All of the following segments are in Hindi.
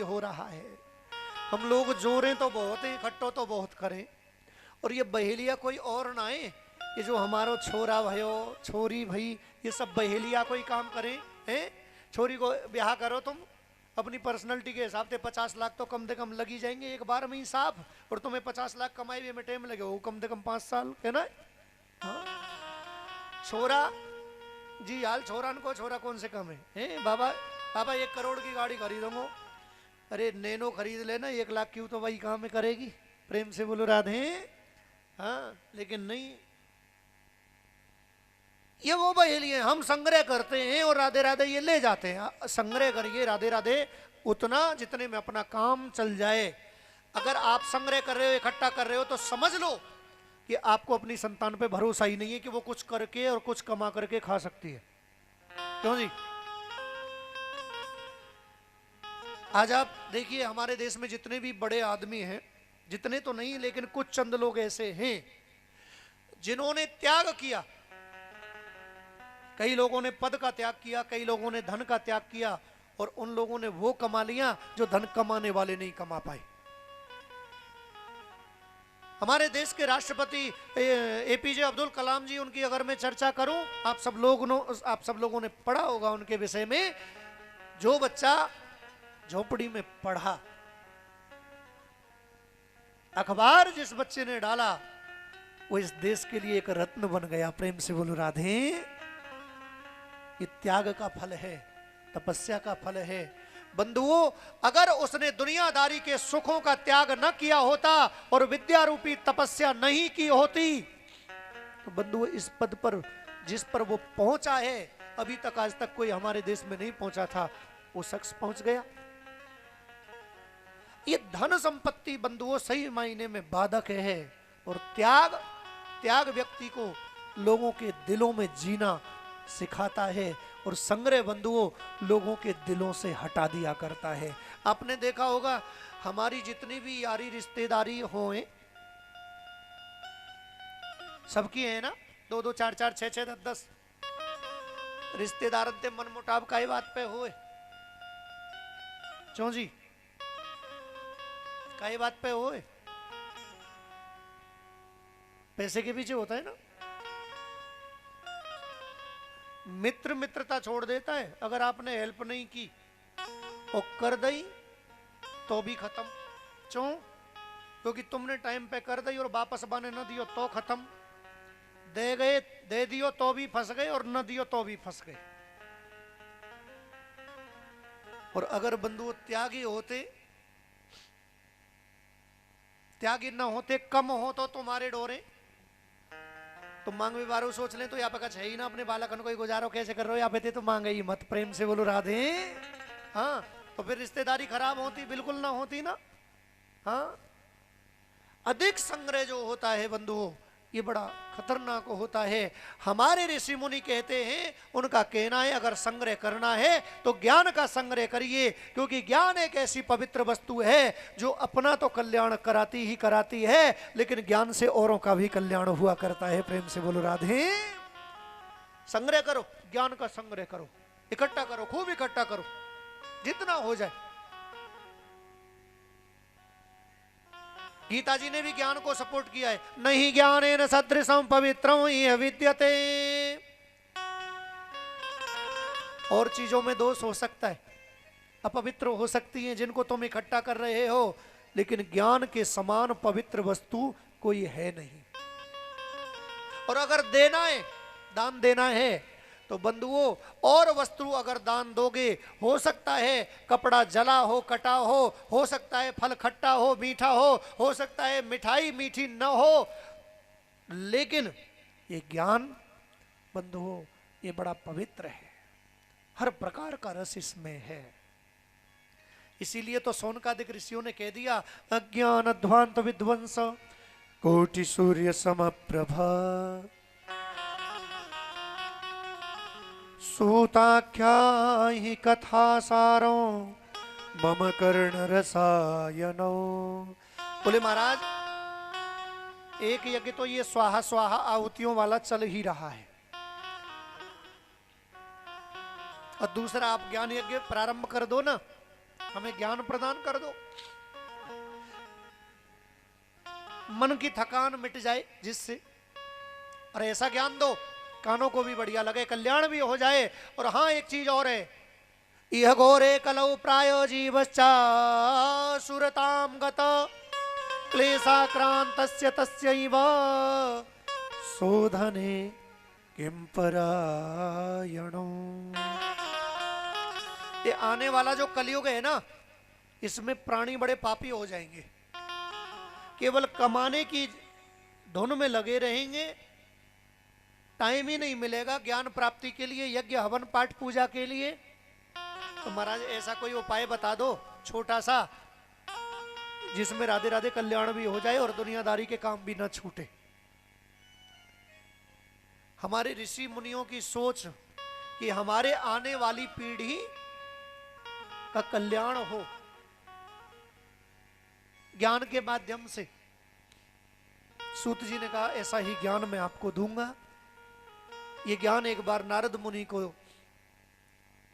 हो रहा है। हम लोग जोड़ें तो बहुत है, इकट्ठो तो बहुत करें, और ये बहेलिया कोई और ना है। ये जो हमारो छोरा भयो छोरी भई, ये सब बहेलिया कोई काम करें हैं। छोरी को ब्याह करो तुम अपनी पर्सनैलिटी के हिसाब से, 50 लाख तो कम से कम लगी जाएंगे एक बार में ही साफ, और तुम्हें 50 लाख कमाई हुए में टाइम लगे वो कम से कम 5 साल है ना। हाँ? छोरा जी हाल छोरा को, छोरा कौन से कम है बाबा। बाबा 1 करोड़ की गाड़ी खरीदूंगा, अरे नैनो खरीद लेना, 1 लाख क्यों तो वही काम में करेगी। प्रेम से बोलो राधे। हाँ लेकिन नहीं, ये वो बहेली है। हम संग्रह करते हैं और राधे राधे ये ले जाते हैं। संग्रह करिए राधे राधे उतना जितने में अपना काम चल जाए। अगर आप संग्रह कर रहे हो, इकट्ठा कर रहे हो, तो समझ लो कि आपको अपनी संतान पे भरोसा ही नहीं है कि वो कुछ करके और कुछ कमा करके खा सकती है। क्यों जी? आज आप देखिए हमारे देश में जितने भी बड़े आदमी हैं, जितने तो नहीं लेकिन कुछ चंद लोग ऐसे हैं जिन्होंने त्याग किया। कई लोगों ने पद का त्याग किया, कई लोगों ने धन का त्याग किया, और उन लोगों ने वो कमा लिया जो धन कमाने वाले नहीं कमा पाए। हमारे देश के राष्ट्रपति एपीजे अब्दुल कलाम जी, उनकी अगर मैं चर्चा करूं, आप सब लोगों ने पढ़ा होगा उनके विषय में। जो बच्चा झोपड़ी में पढ़ा, अखबार जिस बच्चे ने डाला, वो इस देश के लिए एक रत्न बन गया। प्रेम से बोलो राधे। ये त्याग का फल है, तपस्या का फल है। बंधुओं, अगर उसने दुनियादारी के सुखों का त्याग न किया होता और विद्या रूपी तपस्या नहीं की होती, तो बंधुओं इस पद पर जिस पर वो पहुंचा है, अभी तक आज तक कोई हमारे देश में नहीं पहुंचा था, वो शख्स पहुंच गया। ये धन संपत्ति बंधुओं सही मायने में बाधक है, और त्याग व्यक्ति को लोगों के दिलों में जीना सिखाता है, और संग्रह बंधुओं लोगों के दिलों से हटा दिया करता है। आपने देखा होगा हमारी जितनी भी यारी रिश्तेदारी होए, सबकी है ना 2-2 4-4 6-6 10-10 रिश्तेदार ते मन मुटाव का बात पे होए। क्यों जी? कई बात पे होए, पैसे के पीछे होता है ना। मित्र मित्रता छोड़ देता है, अगर आपने हेल्प नहीं की और कर दी तो भी खत्म। क्यों? क्योंकि तुमने टाइम पे कर दी और वापस बने न दियो तो खत्म, दे दियो तो भी फंस गए और न दियो तो भी फंस गए। और अगर बंधु त्यागी होते, त्यागी न होते, कम हो तो तुम्हारे डोरे, तो मांग भी बारो सोच लें तो यहाँ पे कुछ है ही ना, अपने बालकन को गुजारो कैसे कर रहे हो, यहाँ पे तो मांगे ही मत। प्रेम से बोलो राधे। हाँ तो फिर रिश्तेदारी खराब होती? बिल्कुल ना होती ना। हाँ अधिक संग्रह जो होता है बंधुओं, ये बड़ा खतरनाक होता है। हमारे ऋषि मुनि कहते हैं, उनका कहना है अगर संग्रह करना है तो ज्ञान का संग्रह करिए, क्योंकि ज्ञान एक ऐसी पवित्र वस्तु है जो अपना तो कल्याण कराती ही कराती है, लेकिन ज्ञान से औरों का भी कल्याण हुआ करता है। प्रेम से बोलो राधे। संग्रह करो, ज्ञान का संग्रह करो, इकट्ठा करो, खूब इकट्ठा करो, जितना हो जाए। गीता जी ने भी ज्ञान को सपोर्ट किया है, नहीं ज्ञानेन सदृशं पवित्रं इह विद्यते। और चीजों में दोष हो सकता है, अपवित्र हो सकती हैं जिनको तुम इकट्ठा कर रहे हो, लेकिन ज्ञान के समान पवित्र वस्तु कोई है नहीं। और अगर देना है, दान देना है, तो बंधुओं और वस्तु अगर दान दोगे, हो सकता है कपड़ा जला हो, कटा हो सकता है फल खट्टा हो, मीठा हो सकता है मिठाई मीठी न हो, लेकिन ये ज्ञान बंधुओं ये बड़ा पवित्र है, हर प्रकार का रस इसमें है। इसीलिए तो शौनकादिक ऋषियों ने कह दिया, अज्ञान ध्वांत विध्वंस कोटि सूर्य समप्रभा, सूताख्या ही कथा सारो मम कर्ण रसायनो। बोले महाराज, एक यज्ञ तो ये स्वाहा स्वाहा आहुतियों वाला चल ही रहा है, और दूसरा आप ज्ञान यज्ञ प्रारंभ कर दो ना, हमें ज्ञान प्रदान कर दो, मन की थकान मिट जाए जिससे, और ऐसा ज्ञान दो कानों को भी बढ़िया लगे, कल्याण भी हो जाए। और हाँ एक चीज और है, इह घोरे कलौ प्रायो जीवश्चा सुरताम गत क्लेशाक्रांतस्य तस्यैव शोधने किम परायणो। ये आने वाला जो कलयुग है ना, इसमें प्राणी बड़े पापी हो जाएंगे, केवल कमाने की धुन में लगे रहेंगे, टाइम ही नहीं मिलेगा ज्ञान प्राप्ति के लिए, यज्ञ हवन पाठ पूजा के लिए। तो महाराज ऐसा कोई उपाय बता दो छोटा सा, जिसमें राधे राधे कल्याण भी हो जाए और दुनियादारी के काम भी ना छूटे। हमारे ऋषि मुनियों की सोच कि हमारे आने वाली पीढ़ी का कल्याण हो ज्ञान के माध्यम से। सूत जी ने कहा ऐसा ही ज्ञान मैं आपको दूंगा। ये ज्ञान एक बार नारद मुनि को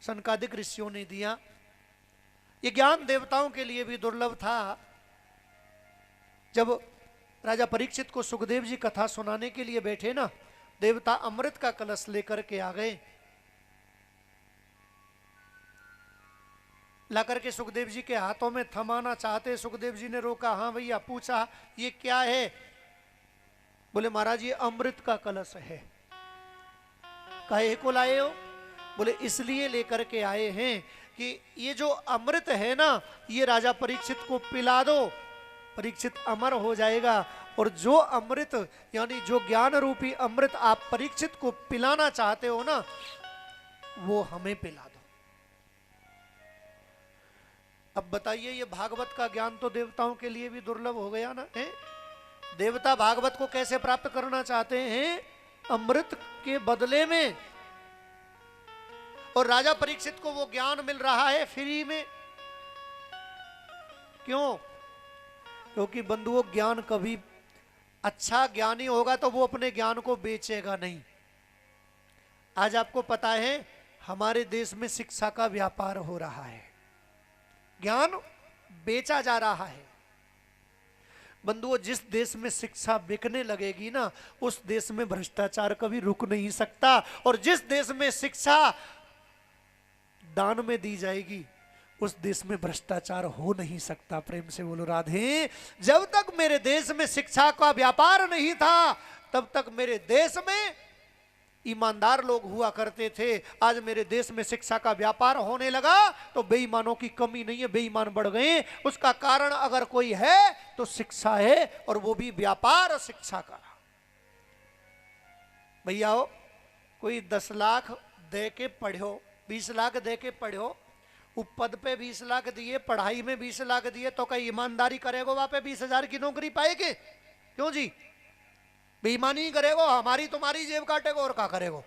सनकादिक ऋषियों ने दिया। ये ज्ञान देवताओं के लिए भी दुर्लभ था। जब राजा परीक्षित को सुखदेव जी कथा सुनाने के लिए बैठे ना, देवता अमृत का कलश लेकर के आ गए। लाकर के सुखदेव जी के हाथों में थमाना चाहते, सुखदेव जी ने रोका। हाँ भैया, पूछा ये क्या है? बोले महाराज ये अमृत का कलश है। काहे को लाए हो? बोले इसलिए लेकर के आए हैं कि ये जो अमृत है ना, ये राजा परीक्षित को पिला दो, परीक्षित अमर हो जाएगा। और जो अमृत यानी जो ज्ञान रूपी अमृत आप परीक्षित को पिलाना चाहते हो ना, वो हमें पिला दो। अब बताइए, ये भागवत का ज्ञान तो देवताओं के लिए भी दुर्लभ हो गया ना है? देवता भागवत को कैसे प्राप्त करना चाहते हैं? अमृत के बदले में। और राजा परीक्षित को वो ज्ञान मिल रहा है फ्री में। क्यों? क्योंकि बंधुओं, ज्ञान कभी अच्छा ज्ञानी होगा तो वो अपने ज्ञान को बेचेगा नहीं। आज आपको पता है हमारे देश में शिक्षा का व्यापार हो रहा है, ज्ञान बेचा जा रहा है। बंधुओं, जिस देश में शिक्षा बिकने लगेगी ना, उस देश में भ्रष्टाचार कभी रुक नहीं सकता। और जिस देश में शिक्षा दान में दी जाएगी, उस देश में भ्रष्टाचार हो नहीं सकता। प्रेम से बोलो राधे। जब तक मेरे देश में शिक्षा का व्यापार नहीं था, तब तक मेरे देश में ईमानदार लोग हुआ करते थे। आज मेरे देश में शिक्षा का व्यापार होने लगा तो बेईमानों की कमी नहीं है, बेईमान बढ़ गए। उसका कारण अगर कोई है तो शिक्षा है, और वो भी व्यापार शिक्षा का। भैया हो, कोई 10 लाख दे के पढ़ो, 20 लाख दे के पढ़ो, वो पद पे 20 लाख दिए, पढ़ाई में 20 लाख दिए, तो कहीं ईमानदारी करेगो वहां पे 20,000 की नौकरी पाएगे? क्यों जी? बेईमानी करेगो, हमारी तुम्हारी जेब काटेगो, और क्या करेगो?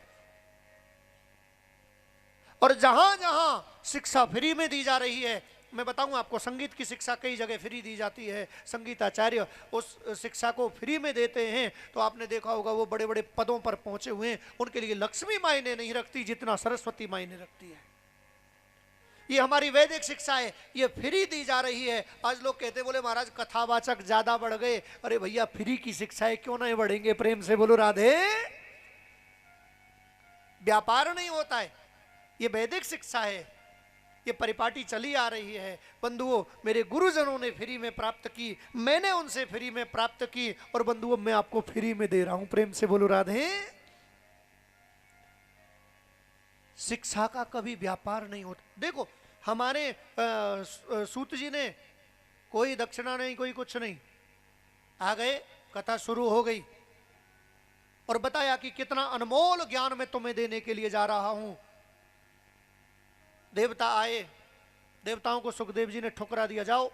और जहां जहां शिक्षा फ्री में दी जा रही है, मैं बताऊं आपको, संगीत की शिक्षा कई जगह फ्री दी जाती है। संगीताचार्य उस शिक्षा को फ्री में देते हैं, तो आपने देखा होगा वो बड़े बड़े पदों पर पहुंचे हुए हैं। उनके लिए लक्ष्मी मायने नहीं रखती जितना सरस्वती मायने रखती है। ये हमारी वैदिक शिक्षा है, ये फ्री दी जा रही है। आज लोग कहते बोले महाराज कथावाचक ज्यादा बढ़ गए। अरे भैया, फ्री की शिक्षा है, क्यों नहीं बढ़ेंगे? प्रेम से बोलो राधे। व्यापार नहीं होता है, ये वैदिक शिक्षा है, ये परिपाटी चली आ रही है। बंधुओं, मेरे गुरुजनों ने फ्री में प्राप्त की, मैंने उनसे फ्री में प्राप्त की, और बंधुओं मैं आपको फ्री में दे रहा हूं। प्रेम से बोलो राधे। शिक्षा का कभी व्यापार नहीं होता। देखो, हमारे सूत जी ने कोई दक्षिणा नहीं, कोई कुछ नहीं, आ गए, कथा शुरू हो गई, और बताया कि कितना अनमोल ज्ञान मैं तुम्हें देने के लिए जा रहा हूं। देवता आए, देवताओं को सुखदेव जी ने ठुकरा दिया, जाओ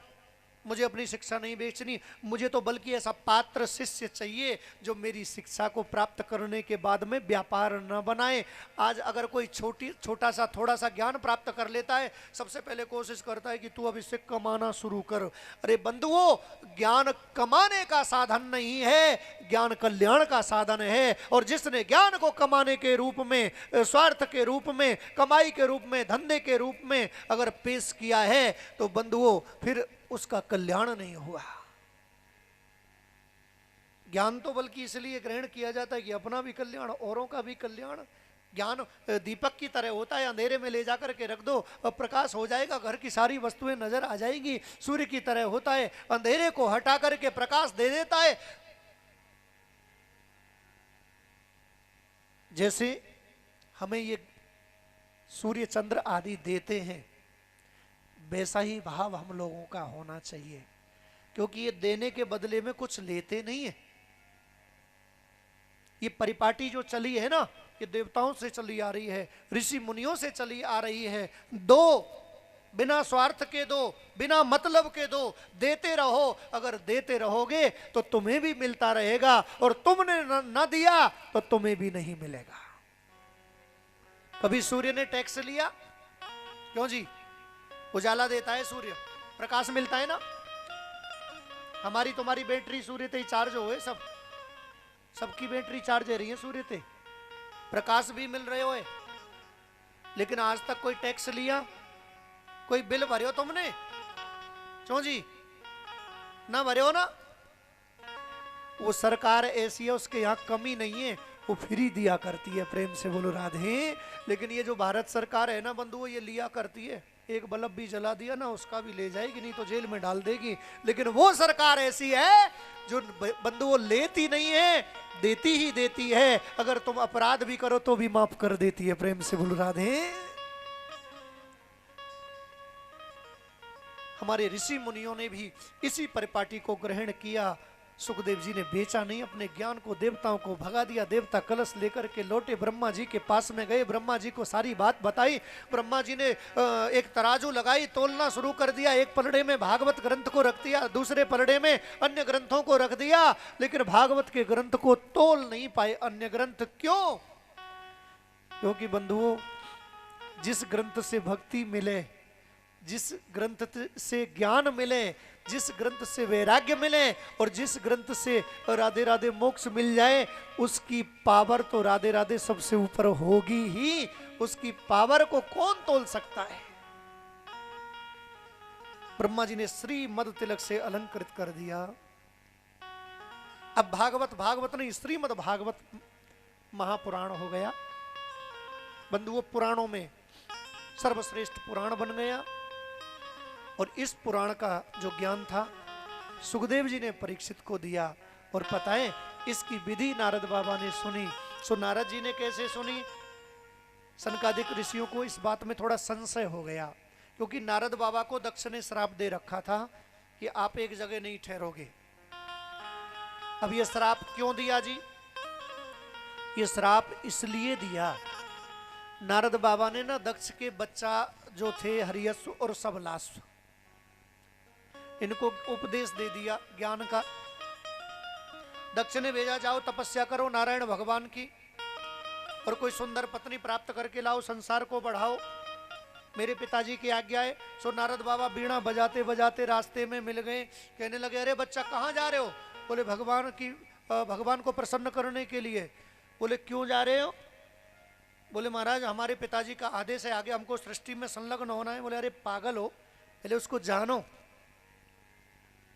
मुझे अपनी शिक्षा नहीं बेचनी, मुझे तो बल्कि ऐसा पात्र शिष्य चाहिए जो मेरी शिक्षा को प्राप्त करने के बाद में व्यापार न बनाए। आज अगर कोई छोटा सा थोड़ा सा ज्ञान प्राप्त कर लेता है, सबसे पहले कोशिश करता है कि तू अब इससे कमाना शुरू कर। अरे बंधुओं, ज्ञान कमाने का साधन नहीं है, ज्ञान कल्याण का साधन है। और जिसने ज्ञान को कमाने के रूप में, स्वार्थ के रूप में, कमाई के रूप में, धंधे के रूप में अगर पेश किया है, तो बंधुओं फिर उसका कल्याण नहीं हुआ। ज्ञान तो बल्कि इसलिए ग्रहण किया जाता है कि अपना भी कल्याण, औरों का भी कल्याण। ज्ञान दीपक की तरह होता है, अंधेरे में ले जाकर के रख दो, अब प्रकाश हो जाएगा, घर की सारी वस्तुएं नजर आ जाएगी। सूर्य की तरह होता है, अंधेरे को हटा करके प्रकाश दे देता है। जैसे हमें ये सूर्य चंद्र आदि देते हैं, वैसा ही भाव हम लोगों का होना चाहिए, क्योंकि ये देने के बदले में कुछ लेते नहीं है। ये परिपाटी जो चली है ना, ये देवताओं से चली आ रही है, ऋषि मुनियों से चली आ रही है। दो, बिना स्वार्थ के दो, बिना मतलब के दो, देते रहो। अगर देते रहोगे तो तुम्हें भी मिलता रहेगा, और तुमने न दिया तो तुम्हें भी नहीं मिलेगा। कभी सूर्य ने टैक्स लिया? क्यों जी? उजाला देता है सूर्य, प्रकाश मिलता है ना। हमारी तुम्हारी बैटरी सूर्य ते ही चार्ज होए, सबकी बैटरी चार्ज है रही है सूर्य ते, प्रकाश भी मिल रहे हो। लेकिन आज तक कोई टैक्स लिया, कोई बिल भरे हो तुमने? क्यों जी? ना भरे हो ना। वो सरकार ऐसी है, उसके यहाँ कमी नहीं है, वो फ्री दिया करती है। प्रेम से बोलो राधे। लेकिन ये जो भारत सरकार है ना बंधुओं, ये लिया करती है, एक बल्ब भी जला दिया ना उसका भी ले जाएगी, नहीं तो जेल में डाल देगी। लेकिन वो सरकार ऐसी है जो बंधुओं लेती नहीं है, देती ही देती है। अगर तुम अपराध भी करो तो भी माफ कर देती है। प्रेम से बोलो राधे। हमारे ऋषि मुनियों ने भी इसी परिपाटी को ग्रहण किया। सुखदेव जी ने बेचा नहीं अपने ज्ञान को, देवताओं को भगा दिया। देवता कलश लेकर के लौटे, ब्रह्मा जी के पास में गए, ब्रह्मा जी को सारी बात बताई। ब्रह्मा जी ने एक तराजू लगाई, तोलना शुरू कर दिया। एक पलड़े में भागवत ग्रंथ को रख दिया, दूसरे पलड़े में अन्य ग्रंथों को रख दिया, लेकिन भागवत के ग्रंथ को तोल नहीं पाए अन्य ग्रंथ। क्यों? क्योंकि बंधुओं, जिस ग्रंथ से भक्ति मिले, जिस ग्रंथ से ज्ञान मिले, जिस ग्रंथ से वैराग्य मिले, और जिस ग्रंथ से राधे राधे मोक्ष मिल जाए, उसकी पावर तो राधे राधे सबसे ऊपर होगी ही। उसकी पावर को कौन तोल सकता है? ब्रह्मा जी ने श्रीमद तिलक से अलंकृत कर दिया। अब भागवत नहीं, श्रीमद भागवत महापुराण हो गया। बंधुओं, पुराणों में सर्वश्रेष्ठ पुराण बन गया। और इस पुराण का जो ज्ञान था, सुखदेव जी ने परीक्षित को दिया। और पता है, इसकी विधि नारद बाबा ने सुनी। सो नारद जी ने कैसे सुनी? सनकादिक ऋषियों को इस बात में थोड़ा संशय हो गया, क्योंकि नारद बाबा को दक्ष ने श्राप दे रखा था कि आप एक जगह नहीं ठहरोगे। अब ये श्राप क्यों दिया जी? ये श्राप इसलिए दिया, नारद बाबा ने ना दक्ष के बच्चा जो थे हरियस्व और सबलास्व, इनको उपदेश दे दिया ज्ञान का। दक्ष ने भेजा, जाओ तपस्या करो नारायण भगवान की, और कोई सुंदर पत्नी प्राप्त करके लाओ, संसार को बढ़ाओ, मेरे पिताजी की आज्ञा है। सो नारद बाबा बीणा बजाते बजाते रास्ते में मिल गए। कहने लगे, अरे बच्चा कहाँ जा रहे हो? बोले भगवान को प्रसन्न करने के लिए। बोले क्यों जा रहे हो? बोले महाराज हमारे पिताजी का आदेश है, आगे हमको सृष्टि में संलग्न होना है। बोले अरे पागल हो, पहले उसको जानो।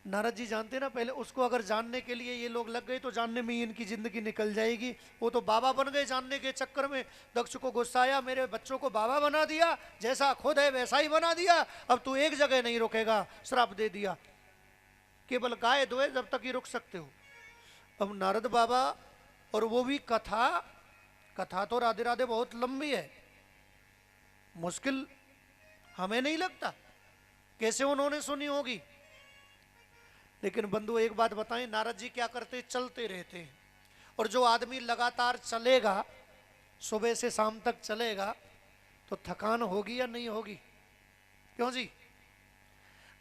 नारद जी जानते ना, पहले उसको अगर जानने के लिए ये लोग लग गए तो जानने में ही इनकी जिंदगी निकल जाएगी। वो तो बाबा बन गए जानने के चक्कर में। दक्ष को गुस्सा आया, मेरे बच्चों को बाबा बना दिया, जैसा खुद है वैसा ही बना दिया, अब तू एक जगह नहीं रुकेगा। श्राप दे दिया, केवल गाय दोए जब तक ही रुक सकते हो। अब नारद बाबा, और वो भी कथा तो राधे राधे बहुत लंबी है, मुश्किल हमें नहीं लगता कैसे उन्होंने सुनी होगी। लेकिन बंधु एक बात बताएं, नारद जी क्या करते? चलते रहते हैं। और जो आदमी लगातार चलेगा, सुबह से शाम तक चलेगा, तो थकान होगी या नहीं होगी? क्यों जी?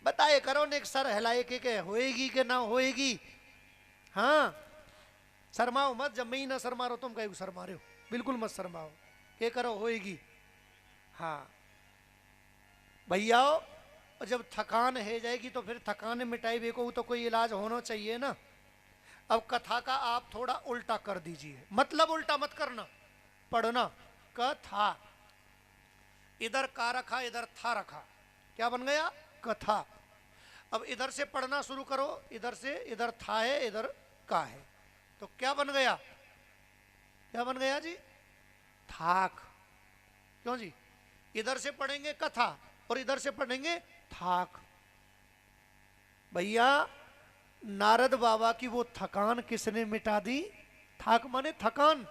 बताए करो ने सर हिलाए के होएगी कि ना होएगी। हाँ शर्माओ मत, जब मैं ही ना शर्मा रहा तुम कहीं शर्मा रहे हो, बिल्कुल मत शर्माओ, के करो होएगी। हाँ भैया और जब थकान है जाएगी तो फिर थकान मिटाई बेको तो कोई इलाज होना चाहिए ना। अब कथा का आप थोड़ा उल्टा कर दीजिए, मतलब उल्टा मत करना, पढ़ना कथा, इधर का रखा इधर था रखा, क्या बन गया कथा। अब इधर से पढ़ना शुरू करो, इधर से, इधर था है इधर का है, तो क्या बन गया, क्या बन गया जी थाक। क्यों जी, इधर से पढ़ेंगे कथा और इधर से पढ़ेंगे थाक। भैया नारद बाबा की वो थकान किसने मिटा दी, थाक माने थकान,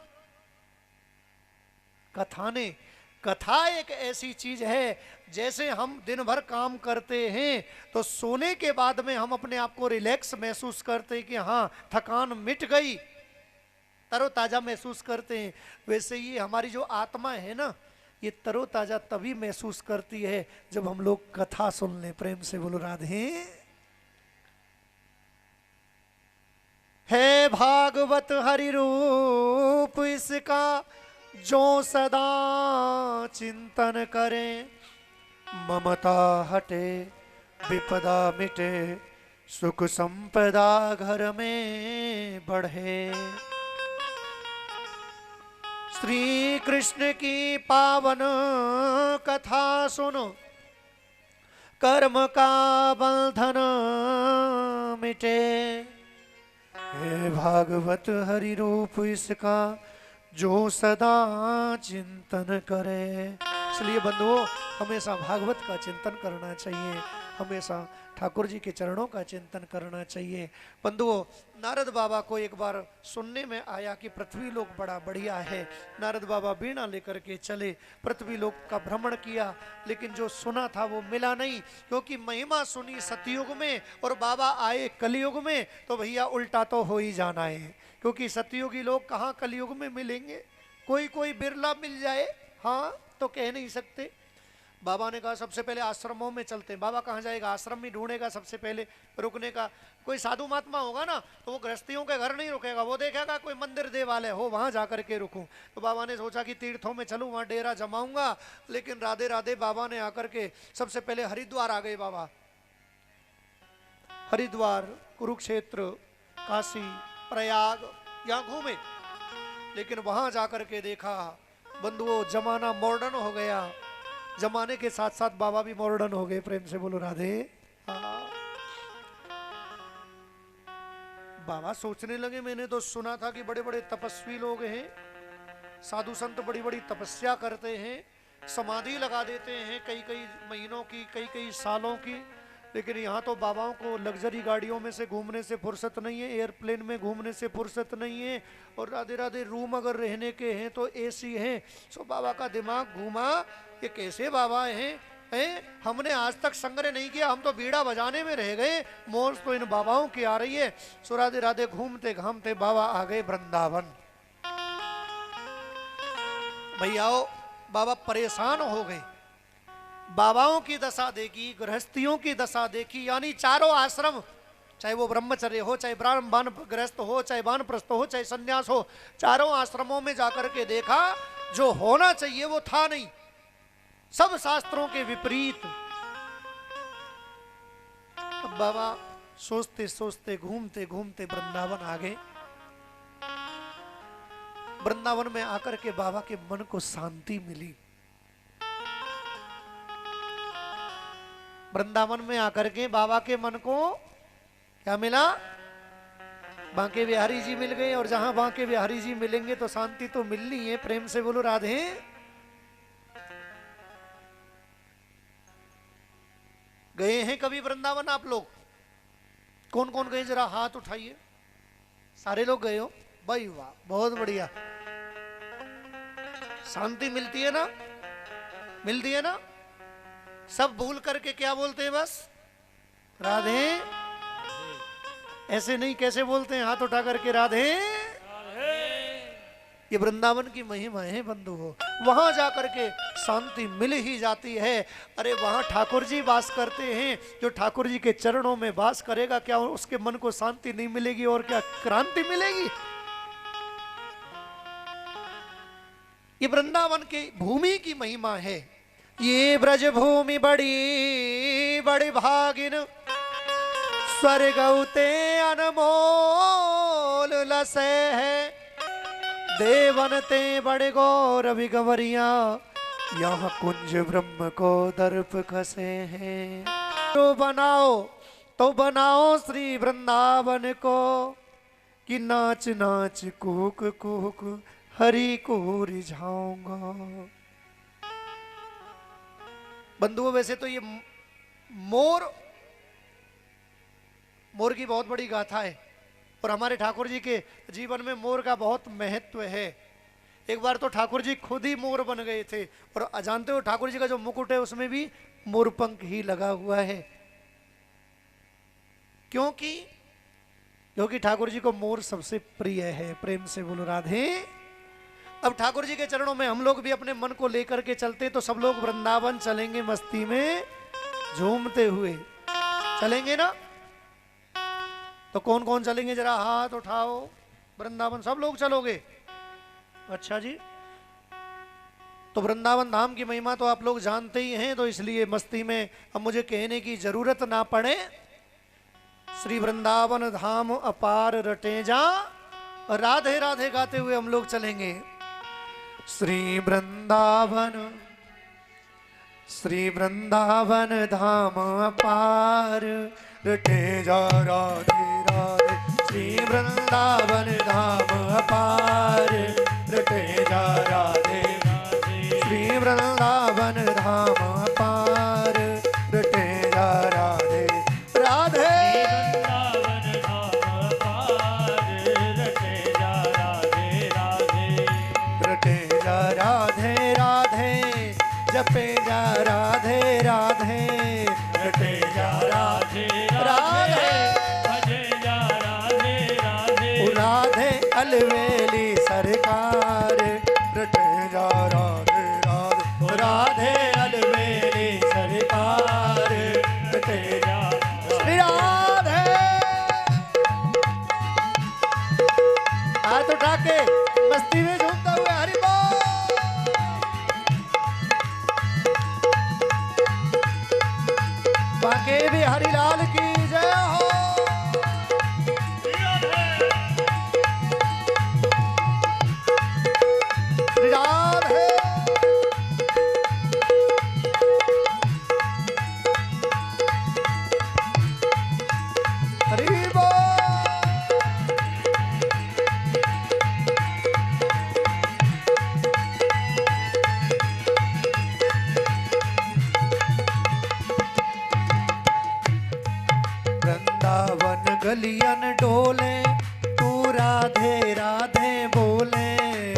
कथा ने। कथा एक ऐसी चीज है जैसे हम दिन भर काम करते हैं तो सोने के बाद में हम अपने आप को रिलैक्स महसूस करते हैं कि हाँ थकान मिट गई, तरोताजा महसूस करते हैं, वैसे ही हमारी जो आत्मा है ना ये तरोताजा तभी महसूस करती है जब हम लोग कथा सुन लें। प्रेम से बोलो राधे। है भागवत हरि रूप इसका जो सदा चिंतन करें, ममता हटे विपदा मिटे, सुख संपदा घर में बढ़े। श्री कृष्ण की पावन कथा सुनो, कर्म का बंधन मिटे। हे भागवत हरि रूप इसका जो सदा चिंतन करे। इसलिए बंधुओं हमेशा भागवत का चिंतन करना चाहिए, हमेशा ठाकुर जी के चरणों का चिंतन करना चाहिए। बंधुओं नारद बाबा को एक बार सुनने में आया कि पृथ्वी लोक बड़ा बढ़िया है। नारद बाबा वीणा लेकर के चले, पृथ्वी लोक का भ्रमण किया, लेकिन जो सुना था वो मिला नहीं, क्योंकि महिमा सुनी सतयुग में और बाबा आए कलयुग में, तो भैया उल्टा तो हो ही जाना है, क्योंकि सतयुगी लोग कहाँ कलयुग में मिलेंगे, कोई कोई बिरला मिल जाए, हाँ तो कह नहीं सकते। बाबा ने कहा सबसे पहले आश्रमों में चलते हैं। बाबा कहाँ जाएगा, आश्रम में ढूंढेगा सबसे पहले रुकने का। कोई साधु महात्मा होगा ना तो वो गृहस्थियों के घर नहीं रुकेगा, वो देखेगा कोई मंदिर देवालय हो वहां जाकर के रुकूं। तो बाबा ने सोचा कि तीर्थों में चलूं, वहां डेरा जमाऊंगा, लेकिन राधे राधे बाबा ने आकर के सबसे पहले हरिद्वार आ गए। बाबा हरिद्वार, कुरुक्षेत्र, काशी, प्रयाग यहाँ घूमे, लेकिन वहां जाकर के देखा बंधुओं जमाना मॉडर्न हो गया, जमाने के साथ साथ बाबा भी मॉडर्न हो गए। प्रेम से बोलो राधे। बाबा सोचने लगे मैंने तो सुना था कि बड़े बड़े तपस्वी लोग हैं, साधु संत बड़ी बड़ी तपस्या करते हैं, समाधि लगा देते हैं कई कई महीनों की, कई कई सालों की, लेकिन यहाँ तो बाबाओं को लग्जरी गाड़ियों में से घूमने से फुर्सत नहीं है, एयरप्लेन में घूमने से फुर्सत नहीं है, और राधे राधे रूम अगर रहने के हैं तो एसी हैं। सो बाबा का दिमाग घूमा, ये कैसे बाबा हैं? हमने आज तक संग्रह नहीं किया, हम तो बीड़ा बजाने में रह गए, मौज तो इन बाबाओं की आ रही है। सो राधे राधे घूमते घामते बाबा आ गए वृंदावन। भैयाओ बाबा परेशान हो गए, बाबाओं की दशा देखी, गृहस्थियों की दशा देखी, यानी चारों आश्रम, चाहे वो ब्रह्मचर्य हो, चाहे ब्राह्मण गृहस्थ हो, चाहे वानप्रस्थ हो, चाहे सन्यास हो, चारों आश्रमों में जाकर के देखा जो होना चाहिए वो था नहीं, सब शास्त्रों के विपरीत। अब बाबा सोचते सोचते घूमते घूमते वृंदावन आ गए। वृंदावन में आकर के बाबा के मन को शांति मिली। वृंदावन में आकर के बाबा के मन को क्या मिला? बांके बिहारी जी मिल गए, और जहां बांके बिहारी जी मिलेंगे तो शांति तो मिलनी है। प्रेम से बोलो राधे। गए हैं कभी वृंदावन आप लोग? कौन कौन गए जरा हाथ उठाइए। सारे लोग गए हो? भाई वाह, बहुत बढ़िया। शांति मिलती है ना? मिलती है ना? सब भूल करके क्या बोलते हैं? बस राधे। ऐसे नहीं, कैसे बोलते हैं? हाथ उठा करके राधे। ये वृंदावन की महिमा है बंधु हो। वहां जाकर के शांति मिल ही जाती है। अरे वहां ठाकुर जी वास करते हैं, जो ठाकुर जी के चरणों में वास करेगा, क्या उसके मन को शांति नहीं मिलेगी और क्या क्रांति मिलेगी? ये वृंदावन की भूमि की महिमा है। ये ब्रज भूमि बड़ी बड़ी भागिन, स्वर्ग उते अनमोल लसे है। देवन ते बड़े गौरव गवरिया, यहाँ कुंज ब्रह्म को दर्प खसे हैं। तो बनाओ श्री वृंदावन को, कि नाच नाच कूक कूक हरि को रिझाऊंगा। बंधुओं, वैसे तो ये मोर की बहुत बड़ी गाथा है और हमारे ठाकुर जी के जीवन में मोर का बहुत महत्व है। एक बार तो ठाकुर जी खुद ही मोर बन गए थे और जानते हो ठाकुर जी का जो मुकुट है उसमें भी मोरपंख ही लगा हुआ है। क्योंकि ठाकुर जी को मोर सबसे प्रिय है। प्रेम से बोलो राधे। अब ठाकुर जी के चरणों में हम लोग भी अपने मन को लेकर के चलते तो सब लोग वृंदावन चलेंगे, मस्ती में झूमते हुए चलेंगे ना। तो कौन कौन चलेंगे जरा हाथ उठाओ। वृंदावन सब लोग चलोगे? अच्छा जी। तो वृंदावन धाम की महिमा तो आप लोग जानते ही हैं, तो इसलिए मस्ती में अब मुझे कहने की जरूरत ना पड़े। श्री वृंदावन धाम अपार रटे जा, राधे राधे गाते हुए हम लोग चलेंगे। श्री वृंदावन धाम अपार रटे जा, राधे राधे। श्री वृंदावन धाम अपार रटे जा, राधे राधे। श्री वृंदावन धाम अपार रटे जा, राधे राधे। राधे राधे जपे जा, राधे राधे रटे जा, राधे राधे भजे जा, राधे राधे। राधे अलवेली सरकार रटे जा, राधे राधे। राधे अलवेली सरकार रटे जा, श्री राधे। हाथ उठा के मस्ती में झूमता हुए हरि बोल। बाके भी हरिलाल की जय हो। श्री राधे। हरि बोल। गलियन डोले तू राधे राधे बोले।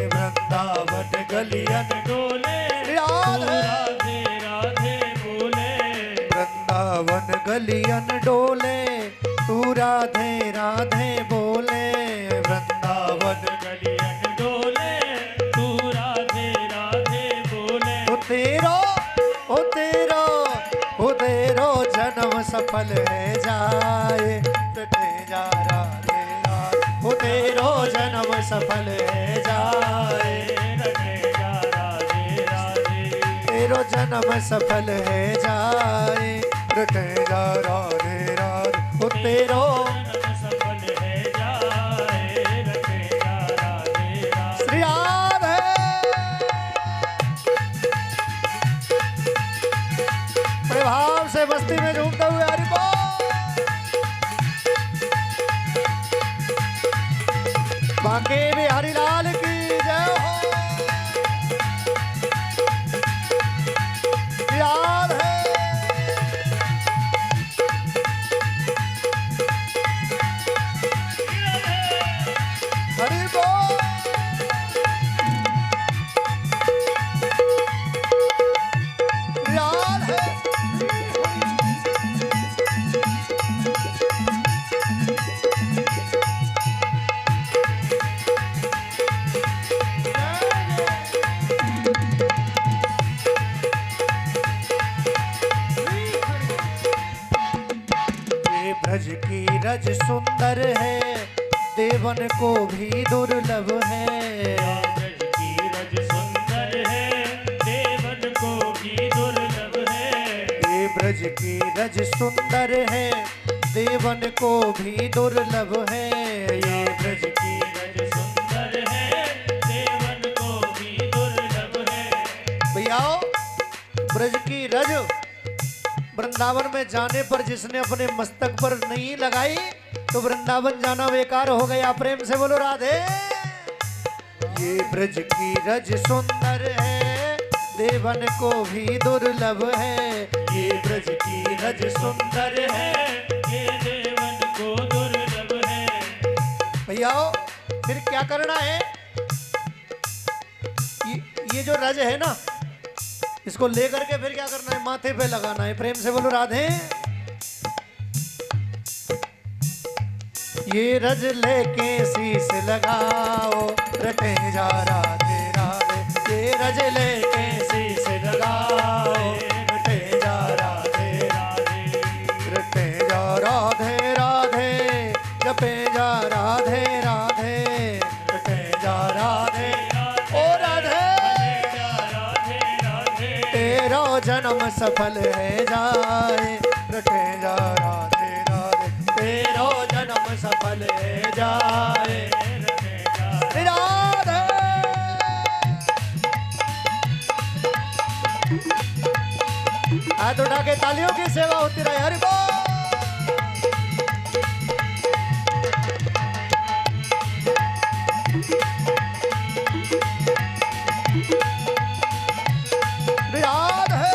वृंदावन गलियन डोले राधे राधे बोले। वृंदावन गलियन डोले तू राधे राधे बोले। वृंदावन गलियन डोले तू राधे राधे बोले। ओ तेरो जन्म सफल है जाए, रटे जा, राधे राधे। ओ तेरो जन्म सफल है जाए, रटे जा, राधे राधे। तेरो जन्म सफल है जाए, रटे जा, राधे राधे। ओ तेरो जन्म सफल है जाए, रटे जा, राधे राधे। श्री राधे। बड़े भाव से मस्ती में झूमते हुए हरि बोल। बाके भी हरिलाल की जय हो। याद है हरि बोल। याद है ब्रज की रज सुंदर है, देवन को भी दुर्लभ है। ब्रज की रज सुंदर है, देवन को भी दुर्लभ है। ये ब्रज की रज सुंदर है, देवन को भी दुर्लभ है। ये ब्रज की रज सुंदर है, देवन को भी दुर्लभ है। भैया ब्रज की रज वृंदावन में जाने पर जिसने अपने मस्तक पर नहीं लगाई तो वृंदावन जाना बेकार हो गया। प्रेम से बोलो राधे। ये ब्रज की रज सुंदर है, देवन को भी दुर्लभ है। ये ब्रज की रज सुंदर है, ये देवन को दुर्लभ है। भैया फिर क्या करना है? ये जो रज है ना, इसको लेकर के फिर क्या करना है? माथे पे लगाना है। प्रेम से बोलो राधे। ये रज लेके शीश लगाओ, रटे जा राधे राधे। ये रज लेके शीश लगाओ, रटे जा राधे राधे। रटे जा राधे राधे, जपे जा राधे राधे। रटे जा राधे ओ राधे, तेरा जन्म सफल है जाए। रटे जा राधे राधे, तेरा जन्म सफल है जाए। राधे हाथ उठा के तालियों की सेवा होती रहे। हरि बोल। राधे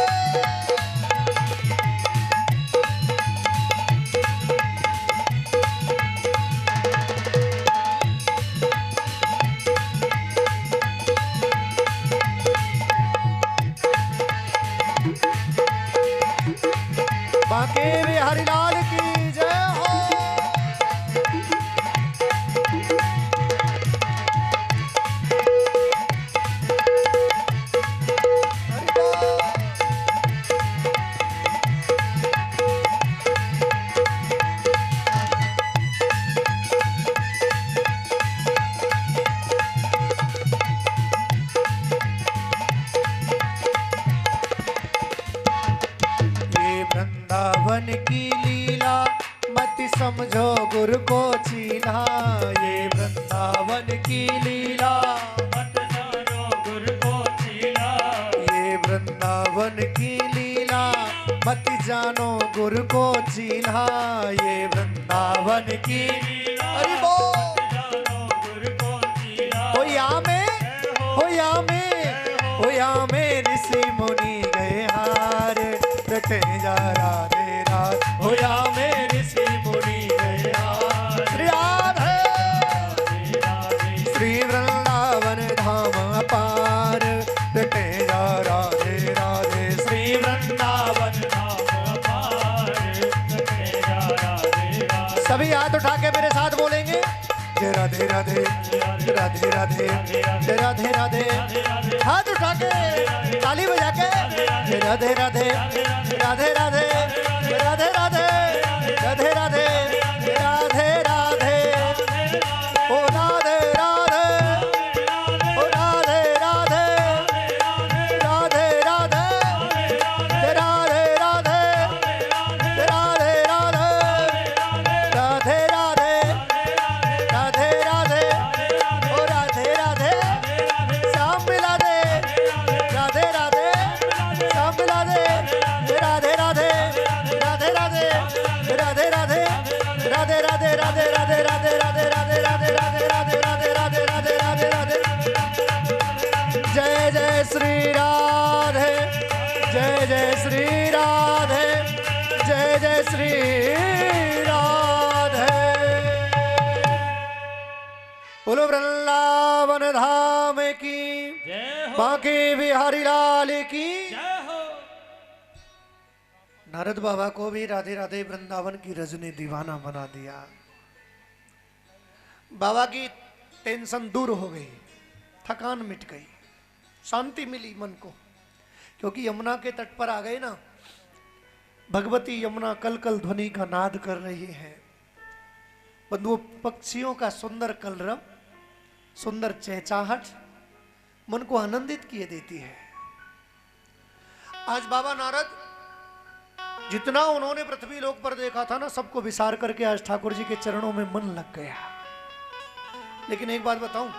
बांके बिहारी लाल की जय हो। हरि बोल। ये वृंदावन की लीला मत समझो गुरु को चीला। ये वृंदावन की लीला, मत जानो गुरु को चीला। ये वृंदावन की लीला मत जानो गुरु को चीला। ये वृंदावन की हरि बोल। जानो गुरु को चीला। होया में ऋषि मुनि गए हार। रटे जा राधे राधे, होया में ऋषि मुनि गए हार। श्री राधे श्री वृंदावन धाम अपार। रटे जा राधे राधे, श्री वृंदावन नाम अपार। रटे जा राधे राधे। सभी हाथ उठा के मेरे साथ बोलेंगे जय राधे राधे, राधे राधे, जय राधे राधे। हाथ उठा के ताली बजा के जय राधे राधे, राधे राधे, राधे राधे, राधे राधे, राधे राधे। ओ राधे राधे, ओ राधे राधे, राधे राधे, जय राधे राधे, जय राधे राधे, राधे राधे, राधे राधे, ओ राधे राधे, श्याम मिला दे। राधे राधे, श्याम मिला दे। राधे राधे, राधे राधे, राधे राधे, राधे राधे, राधे राधे, राधे राधे, राधे राधे, राधे राधे, राधे राधे, राधे राधे, राधे। जय जय श्री राधे, जय जय श्री राधे, जय जय श्री राधे। बोलो वृंदावन धाम की, जय हो, बांके बिहारी लाल की। जय हो। नारद बाबा को भी राधे राधे वृंदावन की रज ने दीवाना बना दिया। बाबा की टेंशन दूर हो गई, थकान मिट गई, शांति मिली मन को, क्योंकि यमुना के तट पर आ गए ना भगवती यमुना कल कल ध्वनि का नाद कर रही है। बंधुओं, पक्षियों का सुंदर कलरव, सुंदर चहचाहट मन को आनंदित किए देती है। आज बाबा नारद जितना उन्होंने पृथ्वी लोक पर देखा था ना, सबको विसार करके आज ठाकुर जी के चरणों में मन लग गया। लेकिन एक बात बताऊं,